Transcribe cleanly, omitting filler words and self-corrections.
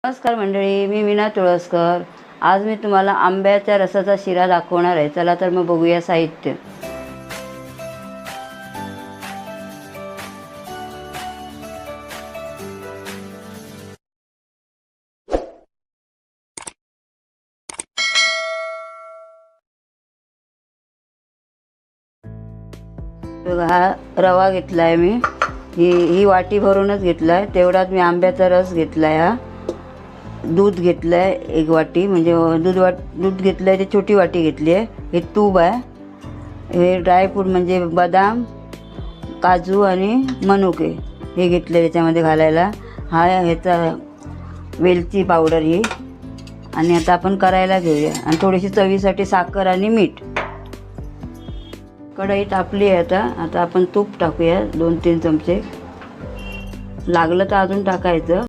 नमस्कार मंडळी, मी मीना तुळसकर. आज मी तुम्हाला आंब्याच्या रसाचा शिरा दाखवणार आहे. चला तर मग बघूया साहित्य. बघा, हा रवा घेतला आहे मी. ही वाटी भरूनच घेतला आहे. तेवढाच मी आंब्याचा रस घेतला आहे. हा दूध घेतलं आहे 1 वाटी, म्हणजे दूध घेतलं आहे ते छोटी वाटी घेतली आहे. हे तूप आहे. हे ड्रायफ्रूट म्हणजे बदाम, काजू आणि मनुके हे घेतले त्याच्यामध्ये घालायला. हा ह्याचा वेलची पावडर ही. आणि आता आपण करायला घेऊया. आणि थोडीशी चवीसाठी साखर आणि मीठ. कढई तापली आहे. आता आपण तूप टाकूया 2-3 चमचे. लागलं तर अजून टाकायचं.